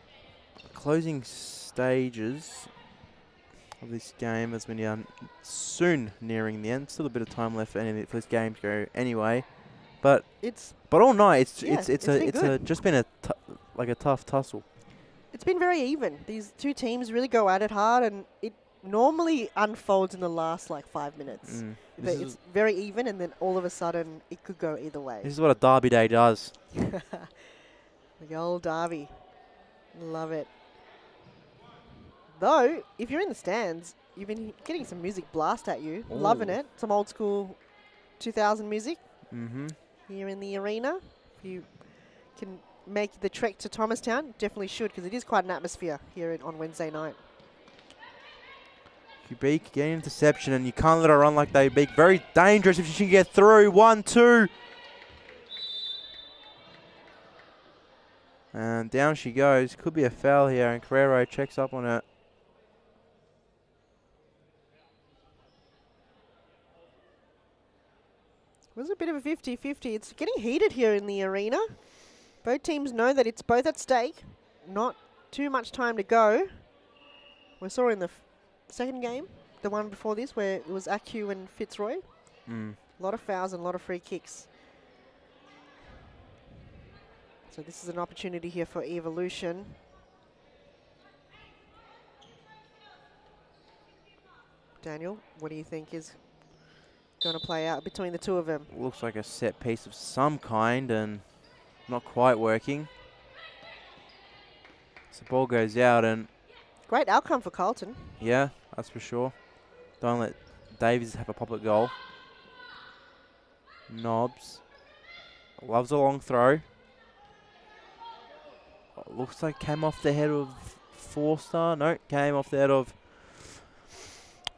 closing stages of this game, as we are soon nearing the end. Still a bit of time left for this game to go anyway, but all night it's just been a tough tussle. It's been very even. These two teams really go at it hard, and it normally unfolds in the last 5 minutes. But it's very even, and then all of a sudden it could go either way. This is what a derby day does. The old derby. Love it. Though, if you're in the stands, you've been getting some music blast at you. Ooh. Loving it. Some old school 2000 music here in the arena. If you can make the trek to Thomastown, definitely should, because it is quite an atmosphere here on Wednesday night. Kubik getting interception, and you can't let her run like they be. Very dangerous if she can get through. 1-2. And down she goes. Could be a foul here, and Carrero checks up on it. It was a bit of a 50-50. It's getting heated here in the arena. Both teams know that it's both at stake. Not too much time to go. We saw in the second game, the one before this, where it was Acu and Fitzroy. A lot of fouls and a lot of free kicks. So this is an opportunity here for Evolution. Daniel, what do you think is going to play out between the two of them? Looks like a set piece of some kind, and not quite working. So the ball goes out, and Great outcome for Carlton. yeah, that's for sure. Don't let Davies have a pop at goal. Knobs loves a long throw. Looks like came off the head of Forster. No, came off the head of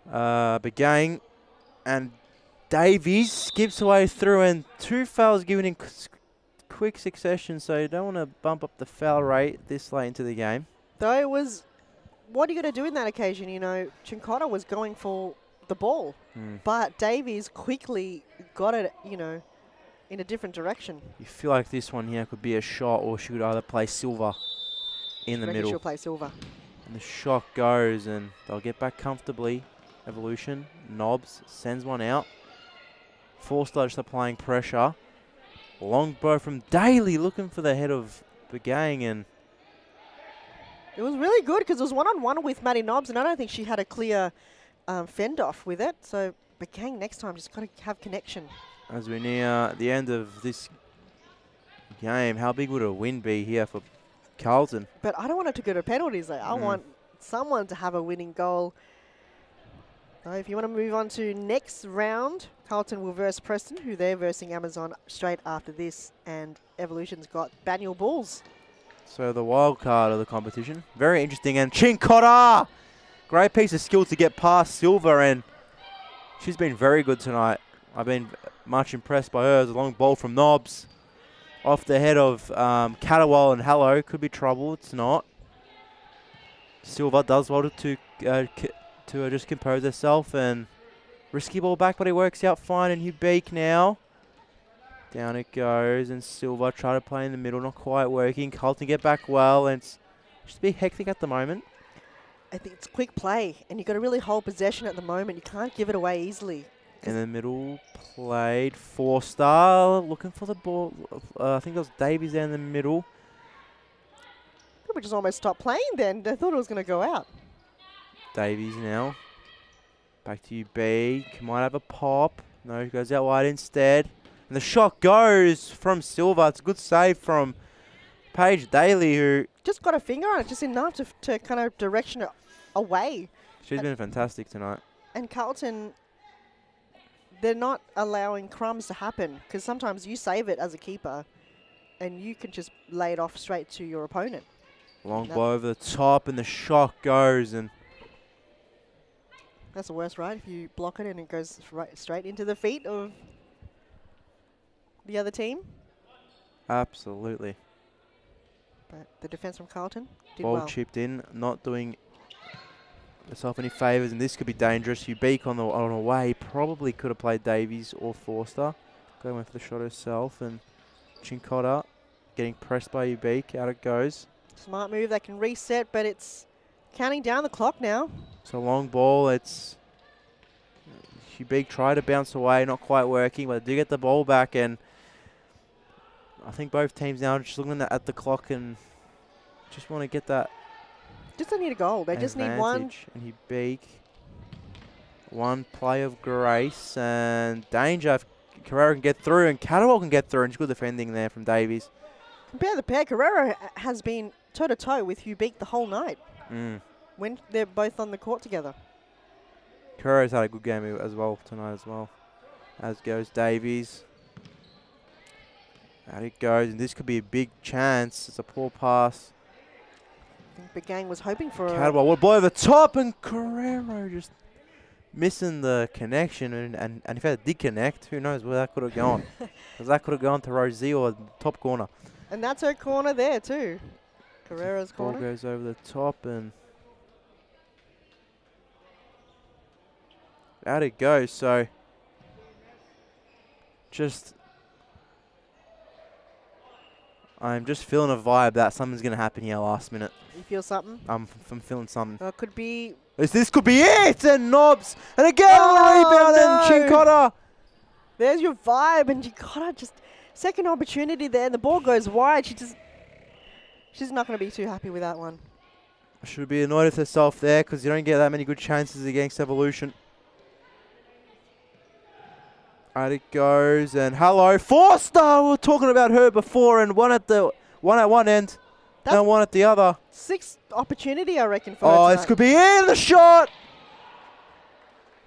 Begang. And Davies skips away through, and 2 fouls given in quick succession, so you don't want to bump up the foul rate this late into the game. Though it was, what are you going to do in that occasion? You know, Chincotta was going for the ball, but Davies quickly got it, you know, in a different direction. You feel like this one here could be a shot, or she could either play Silva in the middle. She'll play Silva. And the shot goes, and they'll get back comfortably. Evolution. Knobs sends one out. Forster just applying pressure. Long bow from Daly, looking for the head of Begang, and it was really good because it was one-on-one with Maddie Knobs, and I don't think she had a clear fend off with it. So Begang next time just got to have connection. as we near the end of this game. How big would a win be here for Carlton? But I don't want it to go to penalties, though. I want someone to have a winning goal. So if you want to move on to next round, Carlton will verse Preston, who they're versing Amazon straight after this. And Evolution's got Banyule Bulls. So the wild card of the competition. Very interesting. And Chincotta! Great piece of skill to get past Silver, and she's been very good tonight. I've been much impressed by her. There's a long ball from Nobbs. Off the head of Catterwall, and hello, could be trouble. It's not. Silver does well to just compose herself, and risky ball back, but it works out fine. And Hubeek now. Down it goes, and Silver try to play in the middle, not quite working. Carlton get back well, and it's just a bit hectic at the moment. I think it's quick play, and you've got to really hold possession at the moment. You can't give it away easily. In the middle, played Forster, looking for the ball. I think it was Davies there in the middle. People just almost stopped playing then. They thought it was going to go out. Davies now. Back to Hubeek. Might have a pop. No, he goes out wide instead. And the shot goes from Silver. It's a good save from Paige Daly, who... Just got a finger on it, just enough to kind of direction it away. She's been fantastic tonight. And Carlton, they're not allowing crumbs to happen, because sometimes you save it as a keeper and you can just lay it off straight to your opponent. Long ball over the top, and the shot goes, and... That's the worst, right? If you block it and it goes straight into the feet of the other team. Absolutely. But the defense from Carlton did Ball well. chipped in, not doing herself any favours, and this could be dangerous. Hubeek on the way probably could have played Davies or Forster. Going for the shot herself, and Chincotta getting pressed by Hubeek. Out it goes. Smart move. They can reset, but it's counting down the clock now. So long ball. It's Hubeek tried to bounce away, not quite working, but they do get the ball back, and I think both teams now are just looking at the clock and just want to get that. Just don't need a goal. They just need one. advantage. And Hubeek, one play of grace and danger. If Carrera can get through, and Catterwall can get through, and good defending there from Davies. Compare the pair. Carrera has been toe-to-toe with Hubeek the whole night when they're both on the court together. Carrera's had a good game as well tonight as well. As goes Davies. Out it goes, and this could be a big chance. It's a poor pass. I think the gang was hoping for Catterwall would blow over the top, and Carrera just missing the connection. And if it did connect, who knows where that could have gone. Because that could have gone to Rosie or top corner. And that's her corner there too. Carrera's Ball corner. goes over the top, and out it goes. So I'm just feeling a vibe that something's going to happen here last minute. You feel something? I'm feeling something. It could be. This could be it! And Nobbs! And again on the rebound, and Chincotta! There's your vibe, and Chincotta just second opportunity there, and the ball goes wide. She's not going to be too happy with that one. Should be annoyed with herself there, because you don't get that many good chances against Evolution. Out it goes, and hello, Forster! We were talking about her before, and one at one end, and one at the other. Sixth opportunity, I reckon, for her Oh, tonight. this could be it, the shot!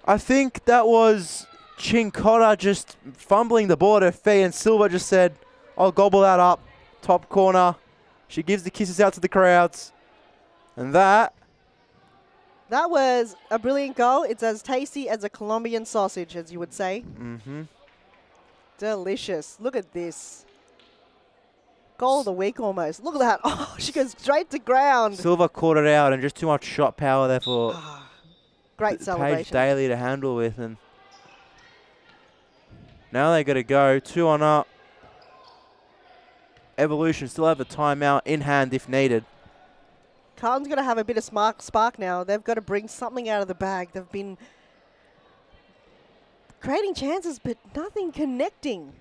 I think that was Chincotta just fumbling the ball at her feet, and Silver just said, I'll gobble that up. Top corner. She gives the kisses out to the crowds. And that was a brilliant goal. It's as tasty as a Colombian sausage, as you would say. Mm-hmm. Delicious. Look at this. Goal of the week almost. Look at that. Oh, she goes straight to ground. Silver caught it out, and just too much shot power there for Great Paige celebration. Daly to handle with. And now they got to go 2-up. Evolution still have a timeout in hand if needed. Carlton's got to have a bit of spark now. They've got to bring something out of the bag. They've been creating chances, but nothing connecting.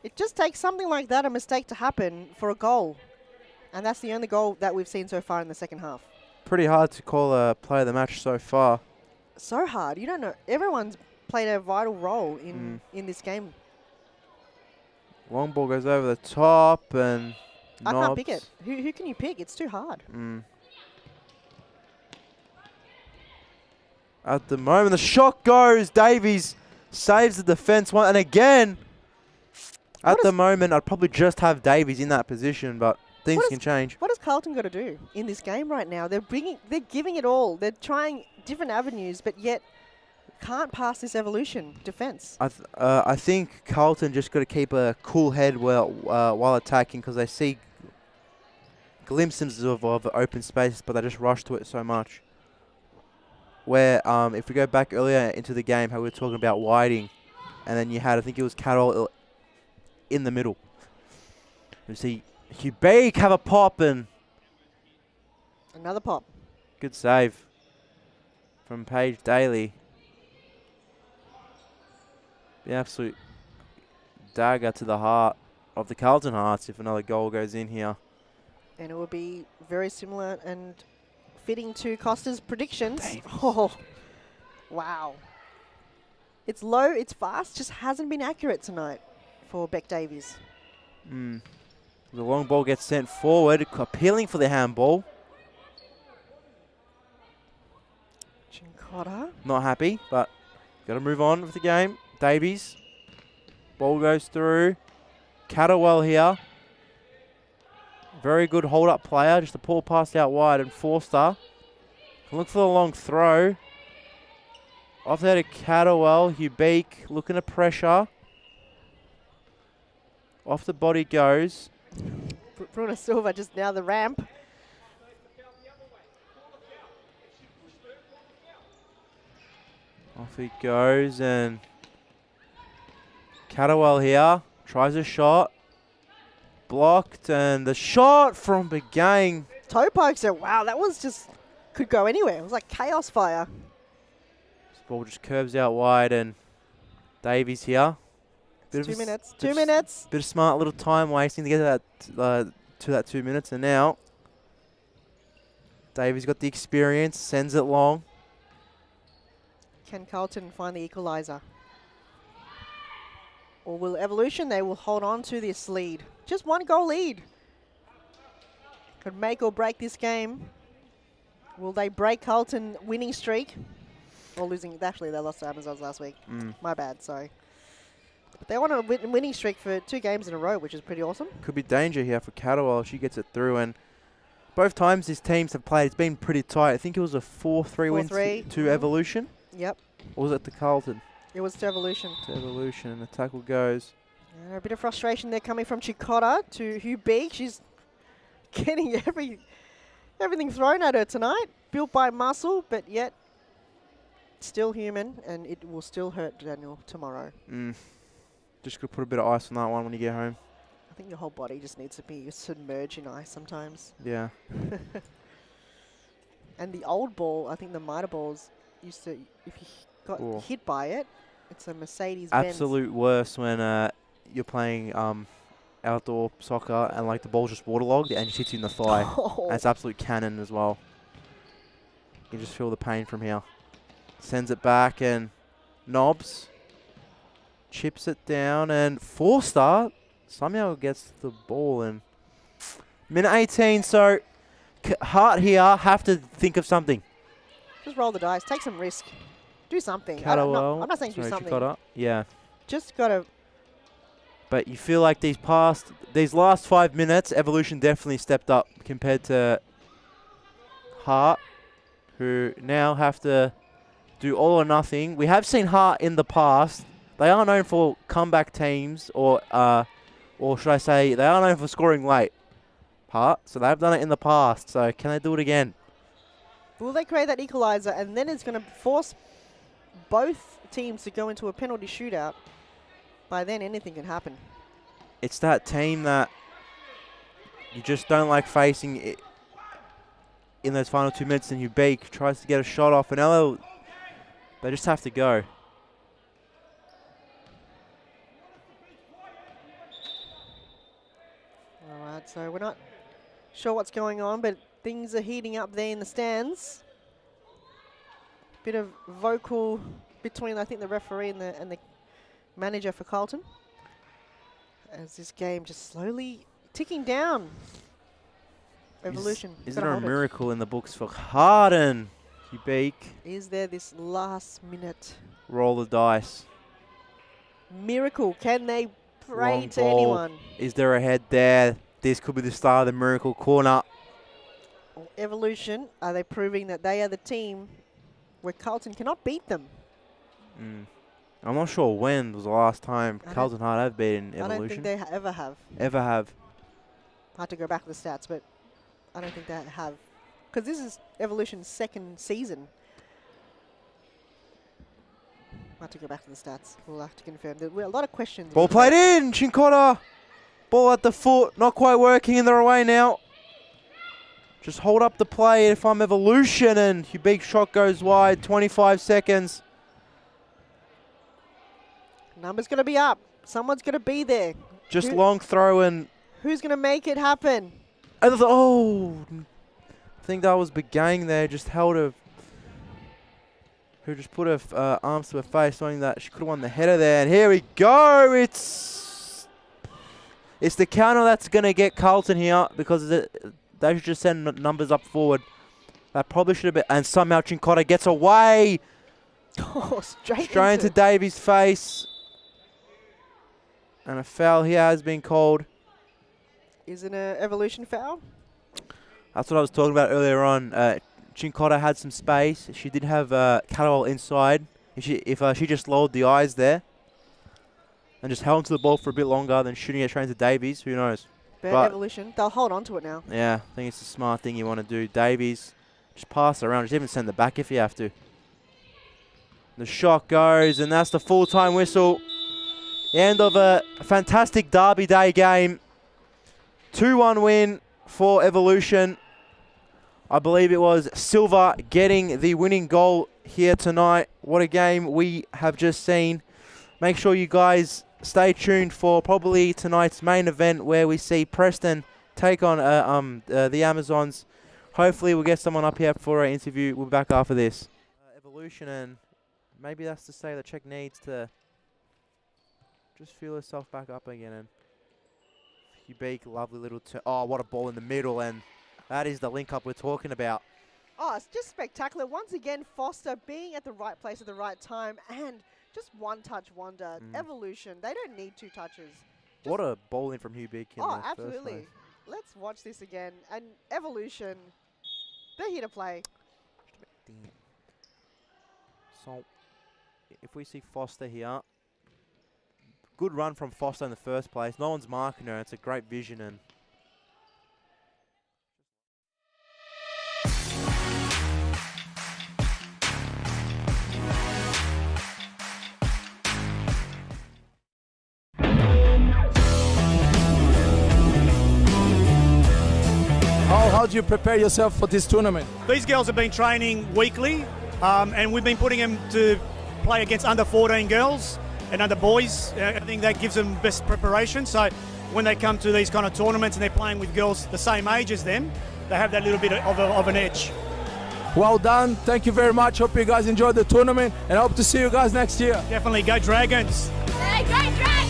It just takes something like that, a mistake, to happen for a goal. And that's the only goal that we've seen so far in the second half. Pretty hard to call a player of the match so far. So hard. You don't know. Everyone's played a vital role in this game Long ball goes over the top and I can't pick knobs. it. Who can you pick? It's too hard. At the moment, the shot goes. Davies saves the defense one. And again, at the moment, I'd probably just have Davies in that position, but things can change. What has Carlton got to do in this game right now? They're giving it all. They're trying different avenues, but yet can't pass this evolution defense. I think Carlton just got to keep a cool head while attacking, because they see glimpses of open space, but they just rush to it so much. Where if we go back earlier into the game, how we were talking about Whiting, and then you had, I think it was Carroll in the middle. You see Hubig have a pop, and Another pop. good save from Paige Daly. The absolute dagger to the heart of the Carlton Hearts if another goal goes in here. And it will be very similar and fitting to Costa's predictions. Oh, wow. It's low, it's fast, just hasn't been accurate tonight for Beck Davies. The long ball gets sent forward, appealing for the handball. Chincotta. Not happy, but got to move on with the game. Davies. Ball goes through. Catterwell here. Very good hold-up player. Just a poor pass out wide, and Forster can look for the long throw. Off there to Catterwell. Hubik looking to pressure. Off the body goes. Bruno Silva just now the ramp. Off he goes, and Catterwell here tries a shot. Blocked, and the shot from Begang. Toe pokes it. Wow, that was just, could go anywhere. It was like chaos fire. This ball just curves out wide, and Davies here. It's 2 minutes. 2 minutes. Bit of smart little time wasting to get to that 2 minutes, and now Davies got the experience, sends it long. Can Carlton find the equaliser? Or will Evolution, they will hold on to this lead. Just 1 goal lead. Could make or break this game. Will they break Carlton winning streak? Or losing, actually they lost to Amazons last week. My bad, sorry. But they want a winning streak for 2 games in a row, which is pretty awesome. Could be danger here for Catterwell if she gets it through, and both times these teams have played, it's been pretty tight. I think it was a 4-3 win to Evolution. Yep. Or was it to Carlton? It was to Evolution. To Evolution, and the tackle goes. A bit of frustration there coming from Chicotta to Hubig. She's getting everything thrown at her tonight. Built by muscle, but yet still human, and it will still hurt Daniel tomorrow. Just got to put a bit of ice on that one when you get home. I think your whole body just needs to be submerged in ice sometimes. Yeah. And the old ball, I think the Mitre balls used to, if you got hit by it, it's a Mercedes-Benz. Absolute worst when you're playing outdoor soccer and like the ball's just waterlogged and just hits you in the thigh. And it's absolute cannon as well. You just feel the pain from here. Sends it back, and Knobs chips it down, and Forster somehow gets the ball in minute 18. So Hart here have to think of something. Just roll the dice, take some risk, do something. I'm not saying do something. Chicotta. Yeah. Just gotta. But you feel like these last 5 minutes, Evolution definitely stepped up compared to Hart, who now have to do all or nothing. We have seen Hart in the past. They are known for comeback teams, or should I say, they are known for scoring late. Hart, so they've done it in the past. So can they do it again? Will they create that equaliser, and then it's going to force both teams to go into a penalty shootout? By then, anything can happen. It's that team that you just don't like facing it in those final 2 minutes, and Hubik tries to get a shot off, and they just have to go. All right, so we're not sure what's going on, but things are heating up there in the stands. Bit of vocal between, I think, the referee and the manager for Carlton. as this game just slowly ticking down. Evolution. Is gotta there a hold it. miracle in the books for Harden? Hubik, Is there this last minute roll the dice. miracle? Can they pray Long to ball. anyone? Is there a head there? This could be the start of the miracle corner. Or Evolution, are they proving that they are the team where Carlton cannot beat them? I'm not sure when was the last time I don't- Carlton Hart have beaten I don't think Evolution. they ever have. Ever have. I had to go back to the stats, but I don't think they have. Because this is Evolution's second season. I have to go back to the stats. We'll have to confirm. There were a lot of questions. Ball played in. Chincotta. Ball at the foot. Not quite working in their away now. Just hold up the play if I'm Evolution, and your big shot goes wide. 25 seconds. Number's going to be up. Someone's going to be there. Just Who- long throw and Who's going to make it happen? oh, I think that was Begang there. Just held her. Who just put her arms to her face, knowing that she could have won the header there. And here we go. It's the counter that's going to get Carlton here, because they should just send numbers up forward. That probably should have been. And somehow Chincotta gets away. Oh, straight Into Davies' face. And a foul here has been called. Is it an Evolution foul? That's what I was talking about earlier on. Chincotta had some space. She did have Catterwell inside. If she just lowered the eyes there and just held onto the ball for a bit longer than shooting it straight into Davies, who knows? But Evolution, they'll hold on to it now. Yeah, I think it's a smart thing you want to do. Davies, just pass it around. Just even send it back if you have to. The shot goes, and that's the full-time whistle. The end of a fantastic Derby Day game. 2-1 win for Evolution. I believe it was Silva getting the winning goal here tonight. What a game we have just seen. Make sure you guys stay tuned for probably tonight's main event, where we see Preston take on the Amazons. Hopefully we'll get someone up here for an interview. We'll be back after this. Evolution, and maybe that's to say that Czech needs to just feel herself back up again. And Hubik, lovely little turn. Oh, what a ball in the middle, and that is the link-up we're talking about. Oh, it's just spectacular. Once again, Foster being at the right place at the right time, and just one-touch wonder. Evolution, they don't need two touches. What a ball in from Hubik in Oh, the first absolutely. place. Let's watch this again. And Evolution, they're here to play. Damn. So, if we see Foster here, good run from Foster in the first place. No one's marking her. It's a great vision. And How do you prepare yourself for this tournament? These girls have been training weekly, and we've been putting them to play against under 14 girls and under boys. I think that gives them best preparation. So when they come to these kind of tournaments and they're playing with girls the same age as them, they have that little bit of an edge. Well done. Thank you very much. Hope you guys enjoyed the tournament, and I hope to see you guys next year. Definitely go Dragons. Hey, go Dragons!